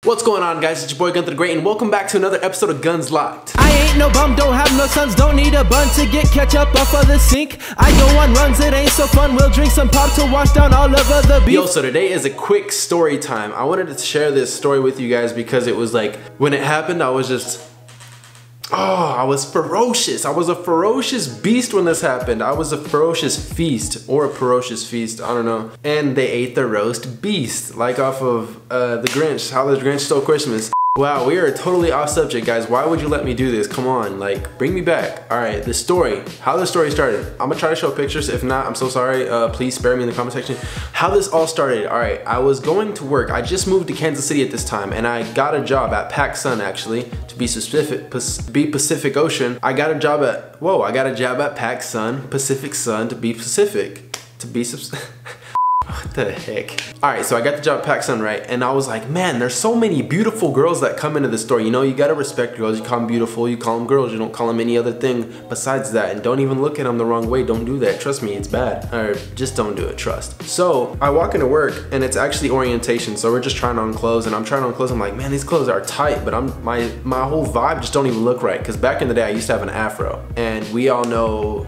What's going on, guys? It's your boy Gunther the Great, and welcome back to another episode of Guns Locked. I ain't no bum, don't have no sons, don't need a bun to get ketchup off of the sink. I go on runs, it ain't so fun, we'll drink some pop to wash down all of the beef. Yo, so today is a quick story time. I wanted to share this story with you guys because it was like, when it happened, I was just... I was ferocious. I was a ferocious beast when this happened. I was a ferocious feast, or a ferocious feast, I don't know. And they ate the roast beast, like off of The Grinch, How the Grinch Stole Christmas. Wow, we are totally off subject, guys. Why would you let me do this? Come on, like, bring me back. All right, the story, how the story started. I'm gonna try to show pictures. If not, I'm so sorry. Please spare me in the comment section. How this all started. All right, I was going to work. I just moved to Kansas City at this time, and I got a job at PacSun, actually, to be specific, Pacific Ocean. I got a job at, I got a job at PacSun, Pacific Sun, to be Pacific, What the heck? All right, so I got the job at PacSun, right? And I was like, man, there's so many beautiful girls that come into the store. You know, you gotta respect girls. You call them beautiful, you call them girls. You don't call them any other thing besides that. And don't even look at them the wrong way. Don't do that. Trust me, it's bad. Or just don't do it, trust. So I walk into work and it's actually orientation. So we're just trying on clothes, and I'm trying on clothes. I'm like, man, these clothes are tight, but my whole vibe just don't even look right. Cause back in the day, I used to have an afro, and we all know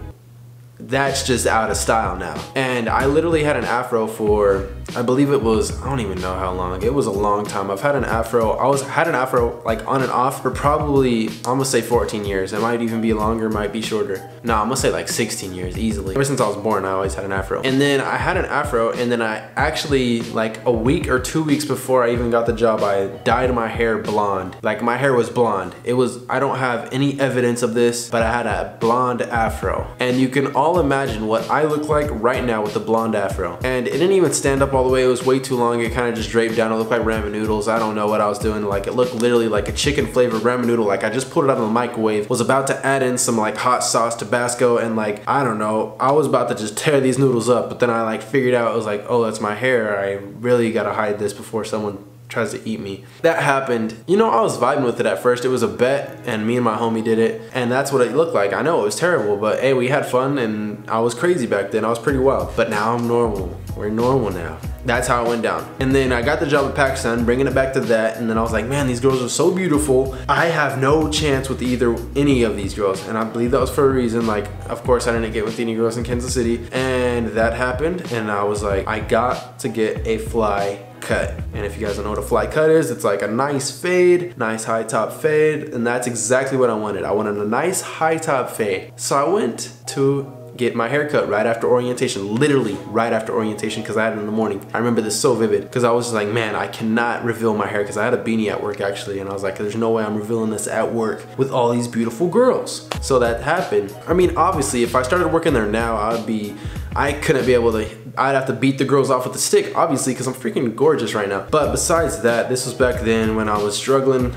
that's just out of style now. And I literally had an afro for, I believe it was, I don't even know how long. It was a long time. I've had an afro, had an afro like on and off for probably, I'm gonna say 14 years. It might even be longer, might be shorter. No, I'm gonna say like 16 years easily. Ever since I was born, I always had an afro. And then I had an afro, and then I actually, like a week or 2 weeks before I even got the job, I dyed my hair blonde. Like my hair was blonde. It was, I don't have any evidence of this, but I had a blonde afro. And you can all imagine what I look like right now with the blonde afro. And it didn't even stand up all the way. It was way too long. It kind of just draped down. It looked like ramen noodles. I don't know what I was doing. Like, it looked literally like a chicken flavored ramen noodle. Like, I just pulled it out of the microwave, was about to add in some like hot sauce, Tabasco, and like, I don't know, I was about to just tear these noodles up. But then I like figured out, it was like, oh, that's my hair. I really gotta hide this before someone tries to eat me. That happened. You know, I was vibing with it at first. It was a bet, and me and my homie did it, and that's what it looked like. I know it was terrible, but hey, we had fun, and I was crazy back then. I was pretty wild. But now I'm normal. We're normal now. That's how it went down. And then I got the job at PacSun, bringing it back to that, and then I was like, man, these girls are so beautiful. I have no chance with any of these girls, and I believe that was for a reason. Like, of course, I didn't get with any girls in Kansas City, and that happened, and I was like, I got to get a fly cut. And if you guys don't know what a fly cut is, it's like a nice fade, nice high top fade, and that's exactly what I wanted. I wanted a nice high top fade. So I went to get my hair cut right after orientation, literally right after orientation, because I had it in the morning. I remember this so vivid, because I was just like, man, I cannot reveal my hair, because I had a beanie at work actually, and I was like, there's no way I'm revealing this at work with all these beautiful girls. So that happened. I mean, obviously, if I started working there now, I couldn't be able to, I'd have to beat the girls off with a stick, obviously, because I'm freaking gorgeous right now. But besides that, this was back then when I was struggling.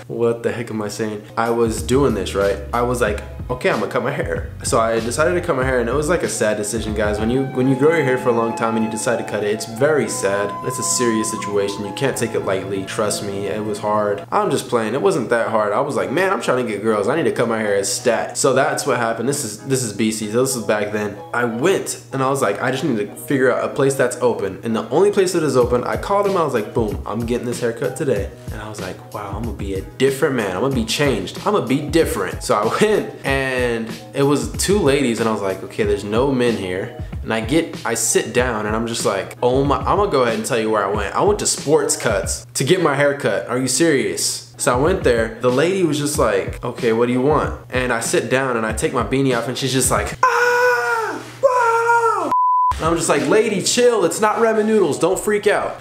What the heck am I saying? I was doing this, right? I was like, okay, I'm gonna cut my hair. So I decided to cut my hair, and it was like a sad decision, guys. When you grow your hair for a long time and you decide to cut it, it's very sad. It's a serious situation. You can't take it lightly. Trust me, it was hard. I'm just playing. It wasn't that hard. I was like, man, I'm trying to get girls. I need to cut my hair as stat. So that's what happened. This is BC. So this was back then. I went and I was like, I just need to figure out a place that's open. And the only place that is open, I called him. I was like, boom, I'm getting this haircut today. And I was like, wow, I'm gonna be a different man. I'm gonna be changed. I'm gonna be different. So I went, and it was two ladies, and I was like, okay, there's no men here. And I sit down, and I'm just like, oh my, I'm gonna go ahead and tell you where I went. I went to Sports Cuts to get my hair cut. Are you serious? So I went there. The lady was just like, okay, what do you want? And I sit down and I take my beanie off, and she's just like, ah, wow. And I'm just like, lady, chill. It's not ramen noodles. Don't freak out.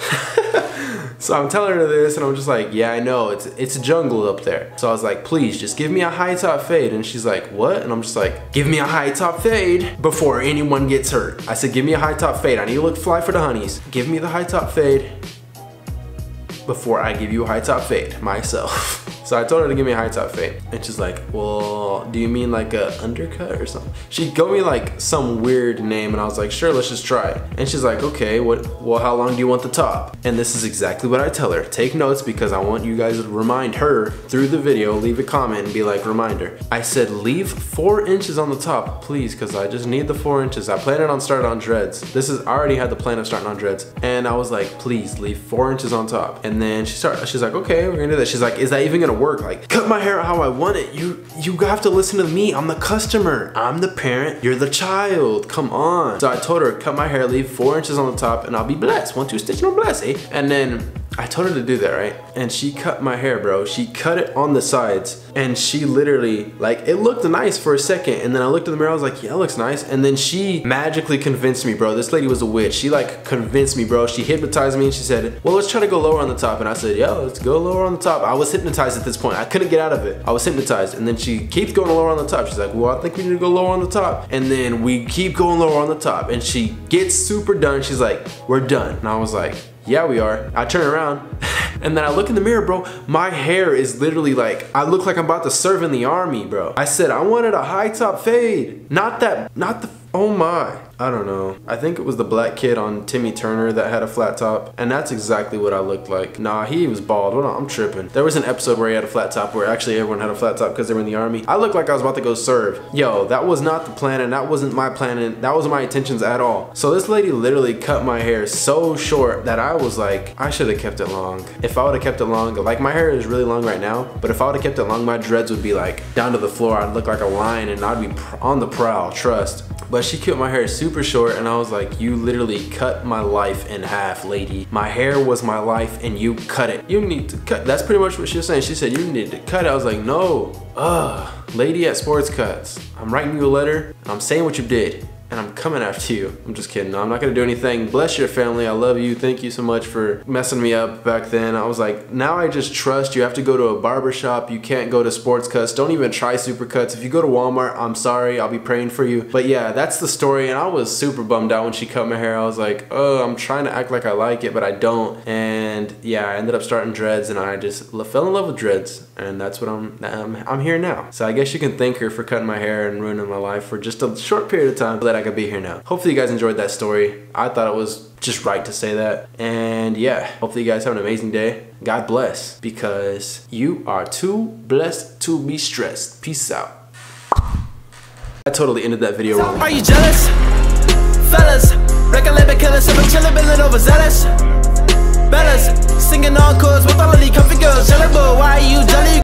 So I'm telling her this, and I'm just like, yeah, I know, it's a jungle up there. So I was like, please, just give me a high top fade. And she's like, what? And I'm just like, give me a high top fade before anyone gets hurt. I said, give me a high top fade. I need to look fly for the honeys. Give me the high top fade before I give you a high top fade myself. So I told her to give me a high top fade. And she's like, well, do you mean like a undercut or something? She gave me like some weird name and I was like, sure, let's just try it. And she's like, okay, well, how long do you want the top? And this is exactly what I tell her. Take notes because I want you guys to remind her through the video, leave a comment and be like, reminder. I said, leave 4 inches on the top, please, because I just need the 4 inches. I planned on starting on dreads. I already had the plan of starting on dreads. And I was like, please leave 4 inches on top. And then she's like, okay, we're gonna do that. She's like, is that even gonna work? Like, cut my hair how I want it. You have to listen to me. I'm the customer. I'm the parent. You're the child. Come on. So I told her, cut my hair, leave 4 inches on the top, and I'll be blessed. 1, 2 stitch, no bless, eh? And then I told her to do that, right? And she cut my hair, bro. She cut it on the sides. And she literally, like, it looked nice for a second. And then I looked in the mirror, I was like, yeah, it looks nice. And then she magically convinced me, bro. This lady was a witch. She like convinced me, bro. She hypnotized me and she said, well, let's try to go lower on the top. And I said, yeah, let's go lower on the top. I was hypnotized at this point. I couldn't get out of it. I was hypnotized. And then she keeps going lower on the top. She's like, well, I think we need to go lower on the top. And then we keep going lower on the top. And she gets super done. She's like, we're done. And I was like, yeah, we are. I turn around and then I look in the mirror, bro. My hair is literally like, I look like I'm about to serve in the army, bro. I said, I wanted a high top fade. Not the, oh my. I don't know. I think it was the black kid on Timmy Turner that had a flat top. And that's exactly what I looked like. Nah, he was bald. Hold on, I'm tripping. There was an episode where he had a flat top where actually everyone had a flat top because they were in the army. I looked like I was about to go serve. Yo, that was not the plan and that wasn't my plan and that wasn't my intentions at all. So this lady literally cut my hair so short that I was like, I should have kept it long. If I would have kept it long, like my hair is really long right now, but if I would have kept it long, my dreads would be like down to the floor. I'd look like a lion and I'd be on the prowl, trust. But she cut my hair super short and I was like, you literally cut my life in half, lady. My hair was my life and you cut it. You need to cut. That's pretty much what she was saying. She said, you need to cut it. I was like, no. Lady at Sports Cuts, I'm writing you a letter and I'm saying what you did. And I'm coming after you. I'm just kidding. No, I'm not gonna do anything. Bless your family. I love you. Thank you so much for messing me up back then. I was like, now I just trust you. Have to go to a barber shop. You can't go to Sports Cuts. Don't even try Super Cuts. If you go to Walmart, I'm sorry. I'll be praying for you. But yeah, that's the story. And I was super bummed out when she cut my hair. I was like, oh, I'm trying to act like I like it, but I don't. And yeah, I ended up starting dreads and I just fell in love with dreads. And that's what I'm here now. So I guess you can thank her for cutting my hair and ruining my life for just a short period of time so that I could be here now. Hopefully you guys enjoyed that story. I thought it was just right to say that. And yeah, hopefully you guys have an amazing day. God bless, because you are too blessed to be stressed. Peace out. I totally ended that video wrong. Are you jealous? Fellas, record label killers, so I'm chillin', billin' overzealous. Bellas, singing encores with all of these comfy girls. Jelly, why are you jelly?